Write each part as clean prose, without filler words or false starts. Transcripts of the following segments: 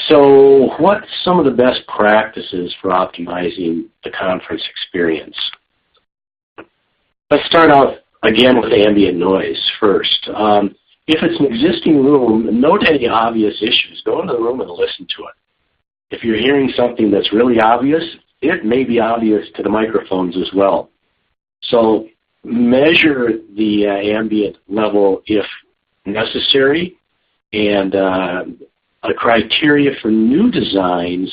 So what's some of the best practices for optimizing the conference experience? Let's start out again with ambient noise first. If it's an existing room, note any obvious issues. Go into the room and listen to it. If you're hearing something that's really obvious, it may be obvious to the microphones as well. So measure the ambient level if necessary, and a criteria for new designs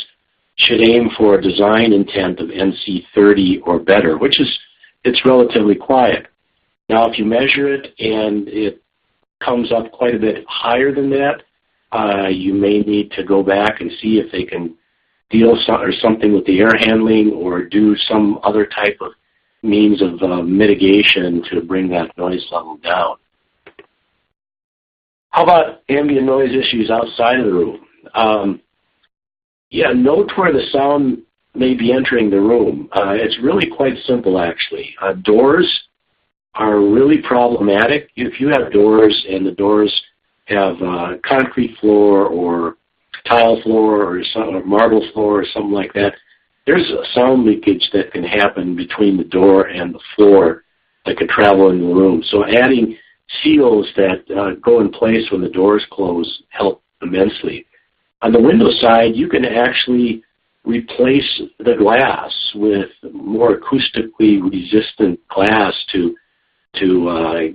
should aim for a design intent of NC 30 or better, which is, it's relatively quiet. Now, if you measure it and it comes up quite a bit higher than that, you may need to go back and see if they can deal something with the air handling or do some other type of means of mitigation to bring that noise level down. How about ambient noise issues outside of the room? Note where the sound may be entering the room. It's really quite simple, actually. Doors are really problematic. If you have doors and the doors have concrete floor or tile floor or marble floor or something like that, there's a sound leakage that can happen between the door and the floor that can travel in the room. So adding seals that go in place when the doors close help immensely. On the window side, you can actually replace the glass with more acoustically resistant glass to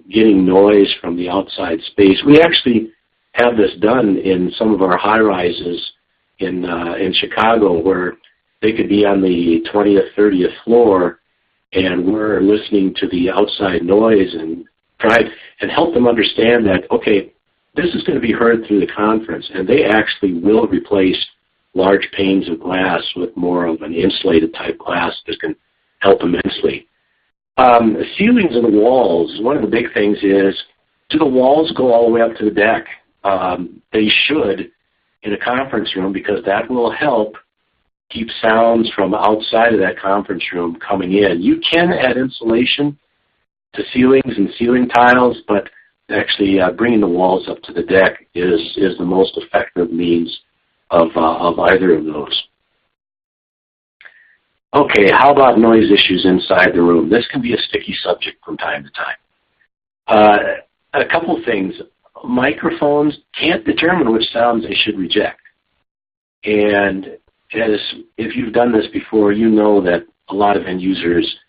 getting noise from the outside space. We actually have this done in some of our high-rises in Chicago, where they could be on the 20th, 30th floor, and we're listening to the outside noise and try and help them understand that, okay, this is going to be heard through the conference, and they actually will replace large panes of glass with more of an insulated type glass that can help immensely. Ceilings and the walls, one of the big things is, do the walls go all the way up to the deck? They should in a conference room, because that will help keep sounds from outside of that conference room coming in. You can add insulation to ceilings and ceiling tiles, but actually bringing the walls up to the deck is the most effective means of either of those. Okay, how about noise issues inside the room? This can be a sticky subject from time to time. A couple things. Microphones can't determine which sounds they should reject. And if you've done this before, you know that a lot of end users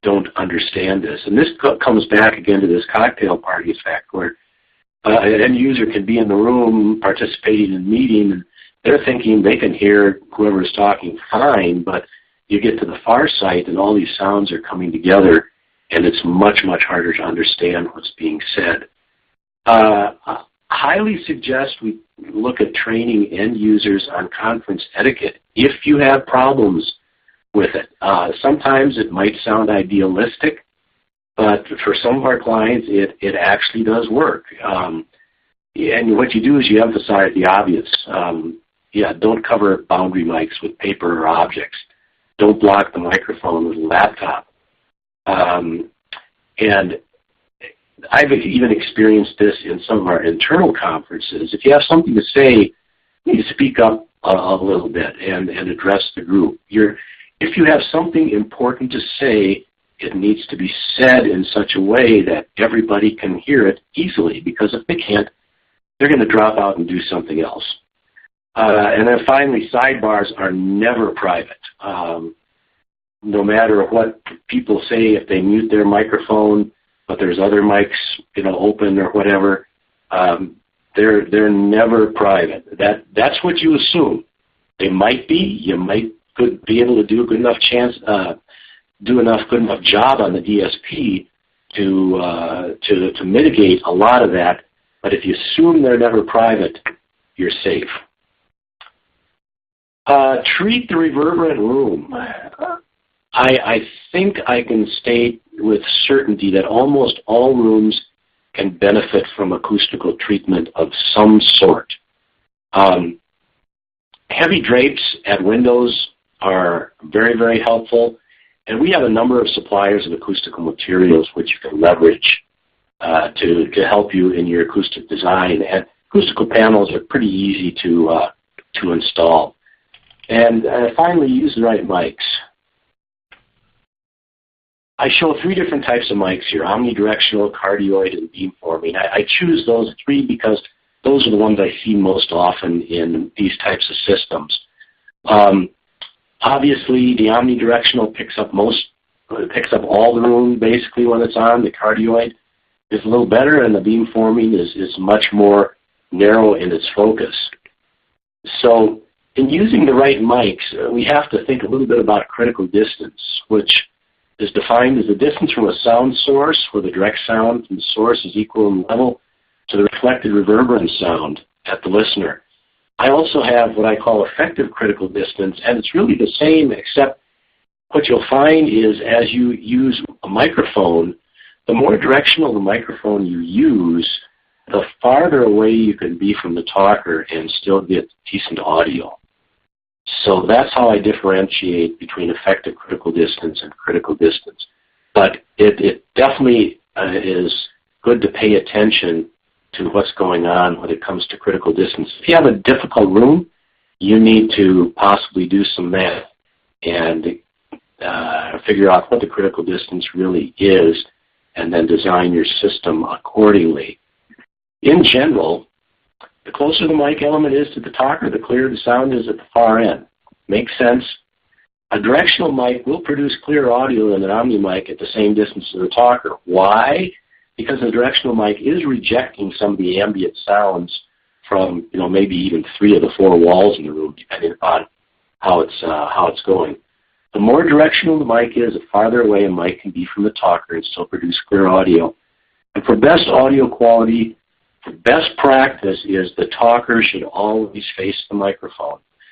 don't understand this. And this comes back again to this cocktail party effect, where an end user can be in the room participating in a meeting, and they're thinking they can hear whoever's talking fine, but you get to the far side and all these sounds are coming together, and it's much, much harder to understand what's being said. I highly suggest we look at training end users on conference etiquette if you have problems with it. Sometimes it might sound idealistic, but for some of our clients, it actually does work. And what you do is you emphasize the obvious. Don't cover boundary mics with paper or objects. Don't block the microphone with a laptop. And I've even experienced this in some of our internal conferences. If you have something to say, you speak up a little bit and address the group. If you have something important to say, it needs to be said in such a way that everybody can hear it easily, because if they can't, they're going to drop out and do something else. And then finally, sidebars are never private. No matter what people say, if they mute their microphone, but there's other mics, open or whatever, they're never private. That's what you assume. They might be. You might be able to do a good enough good enough job on the DSP to mitigate a lot of that. But if you assume they're never private, you're safe. Treat the reverberant room. I think I can state with certainty that almost all rooms can benefit from acoustical treatment of some sort. Heavy drapes at windows are very, very helpful, and we have a number of suppliers of acoustical materials which you can leverage to help you in your acoustic design. And acoustical panels are pretty easy to to install. And finally, use the right mics. I show 3 different types of mics here: omnidirectional, cardioid, and beamforming. I choose those 3 because those are the ones I see most often in these types of systems. Obviously, the omnidirectional picks up all the room basically when it's on. The cardioid is a little better, and the beamforming is much more narrow in its focus. So in using the right mics, we have to think a little bit about critical distance, which is defined as the distance from a sound source where the direct sound from the source is equal in level to the reflected reverberant sound at the listener. I also have what I call effective critical distance, and it's really the same, except what you'll find is as you use a microphone, the more directional the microphone you use, the farther away you can be from the talker and still get decent audio. So that's how I differentiate between effective critical distance and critical distance. But it definitely is good to pay attention to what's going on when it comes to critical distance. If you have a difficult room, you need to possibly do some math and figure out what the critical distance really is, and then design your system accordingly. In general, the closer the mic element is to the talker, the clearer the sound is at the far end. Makes sense? A directional mic will produce clearer audio than an omni mic at the same distance as the talker. Why? Because the directional mic is rejecting some of the ambient sounds from, maybe even 3 of the 4 walls in the room, depending upon how it's going. The more directional the mic is, the farther away a mic can be from the talker and still produce clear audio. And for best audio quality, the best practice is the talker should always face the microphone.